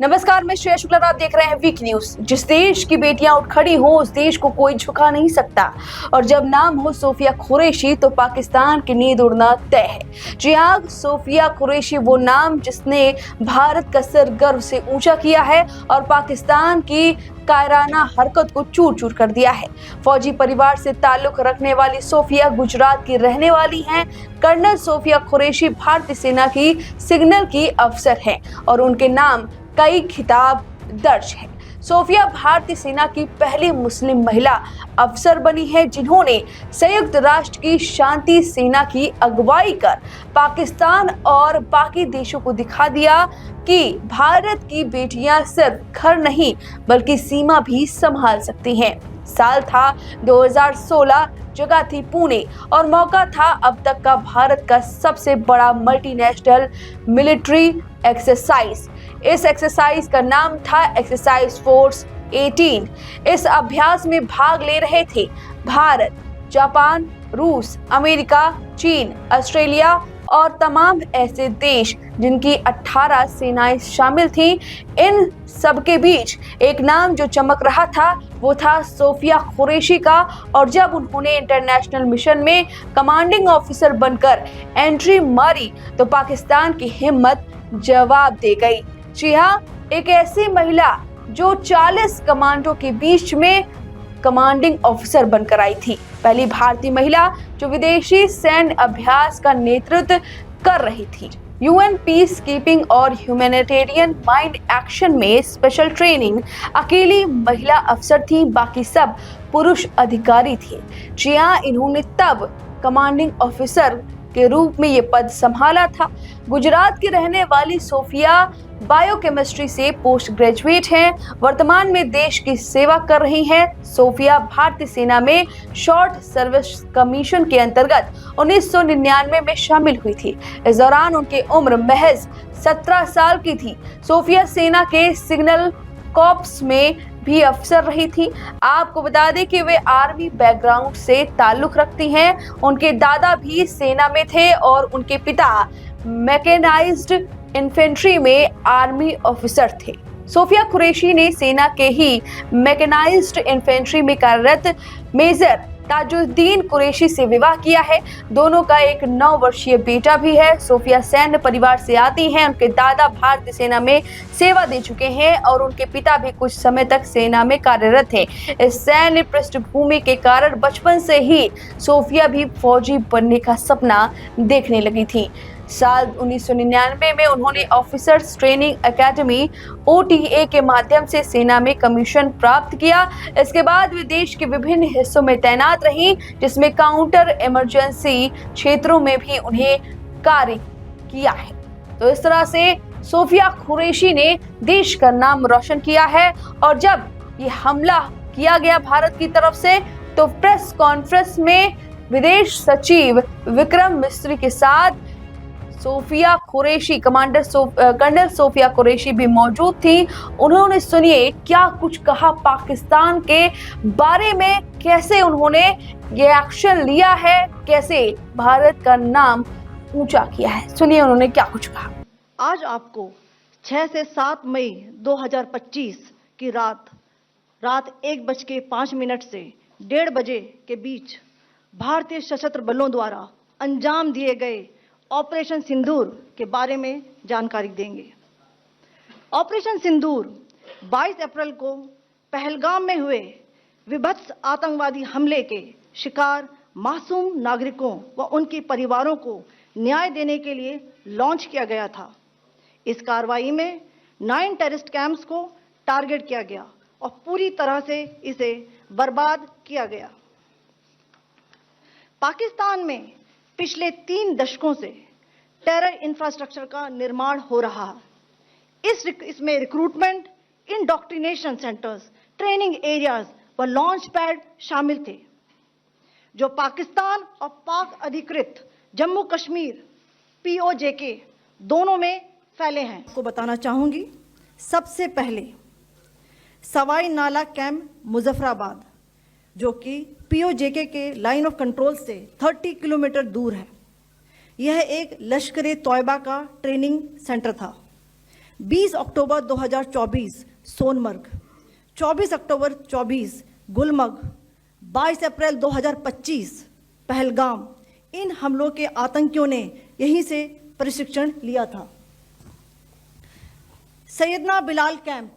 नमस्कार, मैं श्रेया शुक्ला, आप देख रहे हैं वीक न्यूज। जिस देश की बेटियां उठ खड़ी हो उस देश को कोई झुका नहीं सकता, और जब नाम हो सोफिया कुरैशी तो पाकिस्तान की नींद उड़ना तय है। जी हाँ, सोफिया कुरैशी वो नाम जिसने भारत का सर गर्व से ऊंचा किया है और पाकिस्तान की कायराना हरकत को चूर चूर कर दिया है। फौजी परिवार से ताल्लुक रखने वाली सोफिया गुजरात की रहने वाली हैं। कर्नल सोफिया कुरैशी भारतीय सेना की सिग्नल की अफसर हैं और उनके नाम कई खिताब दर्ज है। सोफिया भारतीय सेना की पहली मुस्लिम महिला अफसर बनी है जिन्होंने संयुक्त राष्ट्र की शांति सेना की अगुवाई कर पाकिस्तान और बाकी देशों को दिखा दिया कि भारत की बेटियां सिर्फ घर नहीं बल्कि सीमा भी संभाल सकती हैं। साल था 2016, जगह थी पुणे और मौका था अब तक का भारत का सबसे बड़ा मल्टीनेशनल मिलिट्री एक्सरसाइज। इस एक्सरसाइज का नाम था एक्सरसाइज फोर्स 18। इस अभ्यास में भाग ले रहे थे भारत, जापान, रूस, अमेरिका, चीन, ऑस्ट्रेलिया और तमाम ऐसे देश जिनकी 18 सेनाएं शामिल थीं। इन सबके बीच एक नाम जो चमक रहा था वो था सोफिया कुरैशी का, और जब उन्होंने इंटरनेशनल मिशन में कमांडिंग ऑफिसर बनकर एंट्री मारी तो पाकिस्तान की हिम्मत जवाब दे गई। जी हाँ, एक ऐसी महिला जो 40 कमांडो के बीच में कमांडिंग ऑफिसर बनकर आई थी, पहली भारतीय महिला जो विदेशी सैन्य अभ्यास का नेतृत्व कर रही थी। यूएन पीस कीपिंग और ह्यूमैनिटेरियन माइंड एक्शन में स्पेशल ट्रेनिंग अकेली महिला अफसर थी, बाकी सब पुरुष अधिकारी थे। जी हाँ, इन्होंने तब कमांडिंग ऑफिसर के रूप में ये पद संभाला था। गुजरात की रहने वाली सोफिया बायोकेमिस्ट्री से पोस्ट ग्रेजुएट हैं। वर्तमान में देश की सेवा कर रही हैं। सोफिया भारतीय सेना में शॉर्ट सर्विस कमीशन के अंतर्गत 1999 में शामिल हुई थी। इस दौरान उनकी उम्र महज 17 साल की थी। सोफिया सेना के सिग्नल कॉर्प्स में भी अफसर रही थी। आपको बता दें कि वे आर्मी बैकग्राउंड से ताल्लुक रखती हैं। उनके दादा भी सेना में थे और उनके पिता मैकेनाइज्ड इन्फेंट्री में आर्मी ऑफिसर थे। सोफिया कुरैशी ने सेना के ही मैकेनाइज्ड इन्फेंट्री में कार्यरत मेजर ताजुद्दीन कुरैशी से विवाह किया है। दोनों का एक 9 वर्षीय बेटा भी है। सोफिया सैन्य परिवार से आती हैं। उनके दादा भारतीय सेना में सेवा दे चुके हैं और उनके पिता भी कुछ समय तक सेना में कार्यरत थे। इस सैन्य पृष्ठभूमि के कारण बचपन से ही सोफिया भी फौजी बनने का सपना देखने लगी थी। साल 1999 में उन्होंने ऑफिसर्स ट्रेनिंग एकेडमी OTA के माध्यम से सेना में कमीशन प्राप्त किया। इसके बाद वे देश के विभिन्न हिस्सों में तैनात रहीं, जिसमें काउंटर इमरजेंसी क्षेत्रों में भी उन्हें कार्य किया है। तो इस तरह से सोफिया कुरैशी ने देश का नाम रोशन किया है। और जब ये हमला किया गया भारत की तरफ से तो प्रेस कॉन्फ्रेंस में विदेश सचिव विक्रम मिस्री के साथ सोफिया कुरैशी कर्नल सोफिया कुरैशी भी मौजूद थी। उन्होंने सुनिए क्या कुछ कहा पाकिस्तान के बारे में, कैसे उन्होंने ये एक्शन लिया है, कैसे भारत का नाम ऊंचा किया है। सुनिए उन्होंने क्या कुछ कहा। आज आपको 6 से 7 मई 2025 की रात 1:05 से 1:30 बजे के बीच भारतीय सशस्त्र बलों द्वारा अंजाम दिए गए ऑपरेशन सिंदूर के बारे में जानकारी देंगे। ऑपरेशन सिंदूर 22 अप्रैल को पहलगाम में हुए विभत्स आतंकवादी हमले के शिकार मासूम नागरिकों व उनके परिवारों को न्याय देने के लिए लॉन्च किया गया था। इस कार्रवाई में 9 टेररिस्ट कैंप्स को टारगेट किया गया और पूरी तरह से इसे बर्बाद किया गया। पाकिस्तान में पिछले 3 दशकों से टेरर इंफ्रास्ट्रक्चर का निर्माण हो रहा है। इसमें recruitment, indoctrination centres, training areas व लॉन्च पैड शामिल थे, जो पाकिस्तान और पाक अधिकृत जम्मू कश्मीर POJK दोनों में फैले हैं। आपको बताना चाहूंगी, सबसे पहले सवाई नाला कैंप मुजफ्फराबाद, जो कि POJK के लाइन ऑफ कंट्रोल से 30 किलोमीटर दूर है। यह एक लश्कर-ए-तौयबा का ट्रेनिंग सेंटर था, 20 अक्टूबर 2024 सोनमर्ग, 24 अक्टूबर 24 गुलमर्ग, 22 अप्रैल 2025 पहलगाम, इन हमलों के आतंकियों ने यहीं से प्रशिक्षण लिया था। सैयदना बिलाल कैंप,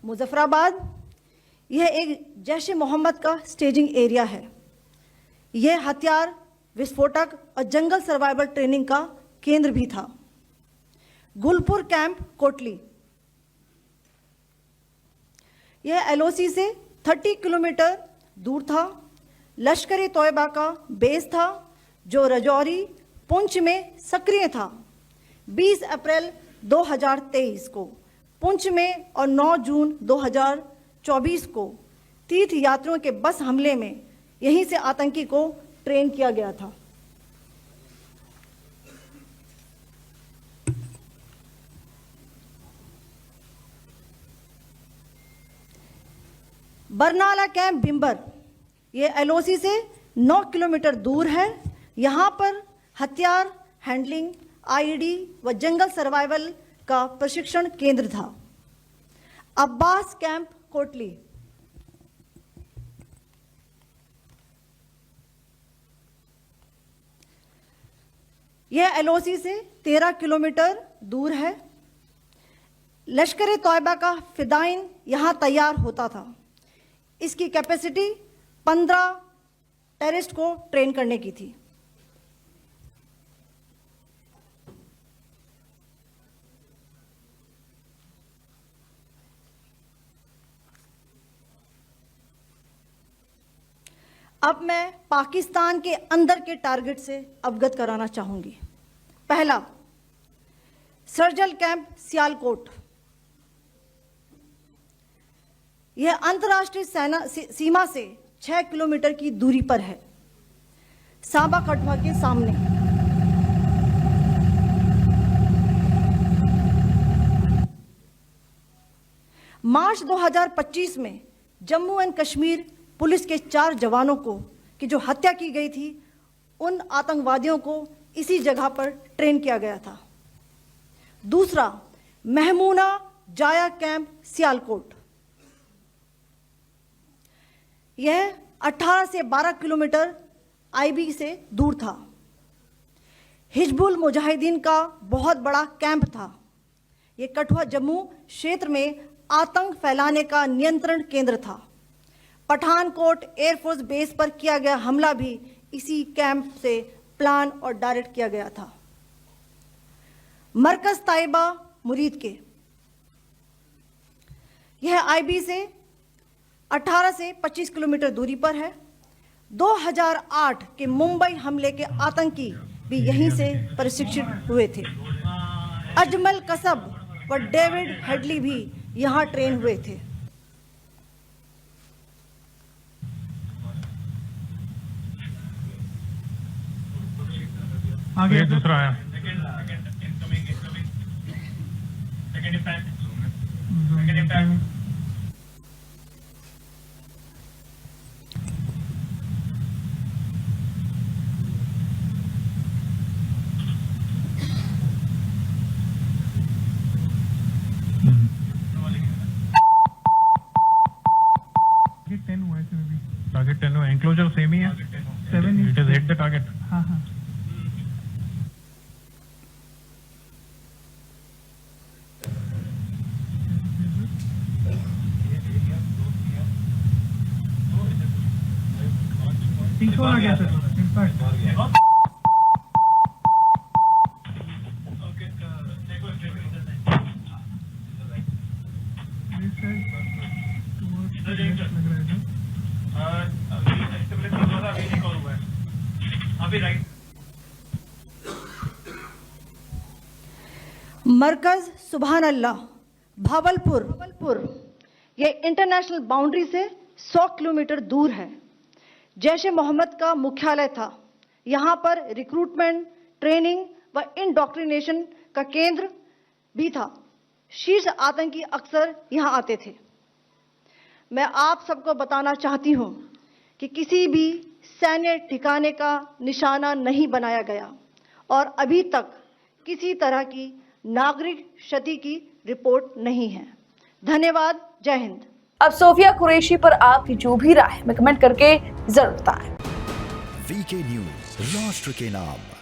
मुजफ्फराबाद, यह एक जैश ए मोहम्मद का स्टेजिंग एरिया है। यह हथियार, विस्फोटक और जंगल सर्वाइवल ट्रेनिंग का केंद्र भी था। गुलपुर कैंप, कोटली, यह एलओसी से 30 किलोमीटर दूर था। लश्कर ए तोयबा का बेस था जो रजौरी, पुंछ में सक्रिय था। 20 अप्रैल 2023 को पुंछ में और 9 जून 2024 को तीर्थ यात्रियों के बस हमले में यहीं से आतंकी को ट्रेन किया गया था। बरनाला कैंप, बिंबर, ये एलओसी से 9 किलोमीटर दूर है। यहाँ पर हथियार हैंडलिंग, आईईडी व जंगल सर्वाइवल का प्रशिक्षण केंद्र था। अब्बास कैंप, कोटली, यह एलओसी से 13 किलोमीटर दूर है। लश्कर ए तोयबा का फिदाइन यहाँ तैयार होता था। इसकी कैपेसिटी 15 टेररिस्ट को ट्रेन करने की थी। अब मैं पाकिस्तान के अंदर के टारगेट से अवगत कराना चाहूंगी। पहला, सर्जल कैंप, सियालकोट, यह अंतर्राष्ट्रीय सीमा से 6 किलोमीटर की दूरी पर है, सांबा कठवा के सामने। मार्च 2025 में जम्मू एंड कश्मीर पुलिस के 4 जवानों को की जो हत्या की गई थी, उन आतंकवादियों को इसी जगह पर ट्रेन किया गया था। दूसरा, महमूना जाया कैंप, सियालकोट, यह 18 से 12 किलोमीटर आईबी से दूर था। हिजबुल मुजाहिदीन का बहुत बड़ा कैंप था। यह कठुआ जम्मू क्षेत्र में आतंक फैलाने का नियंत्रण केंद्र था। पठानकोट एयरफोर्स बेस पर किया गया हमला भी इसी कैंप से प्लान और डायरेक्ट किया गया था। मरकज ताइबा, मुरीद के, यह आईबी से 18 से 25 किलोमीटर दूरी पर है। 2008 के मुंबई हमले के आतंकी भी यहीं से प्रशिक्षित हुए थे। अजमल कसब व डेविड हेडली भी यहां ट्रेन हुए थे। आगे दूसरा आया। टारगेट 10 हुआ, एंक्लोजर सेम ही है। 7 it is hit the target. हाँ हाँ। आ गया सर, इनफैक्ट मरकज सुभान अल्लाह, भावलपुर, यह इंटरनेशनल बाउंड्री से 100 किलोमीटर दूर है। जैश ए मोहम्मद का मुख्यालय था। यहाँ पर रिक्रूटमेंट, ट्रेनिंग व इंडोक्ट्रिनेशन का केंद्र भी था। शीर्ष आतंकी अक्सर यहाँ आते थे। मैं आप सबको बताना चाहती हूँ कि किसी भी सैन्य ठिकाने का निशाना नहीं बनाया गया और अभी तक किसी तरह की नागरिक क्षति की रिपोर्ट नहीं है। धन्यवाद। जय हिंद। अब सोफिया कुरैशी पर आपकी जो भी राय है, हमें कमेंट करके जरूर बताएं। वीके न्यूज, राष्ट्र के नाम।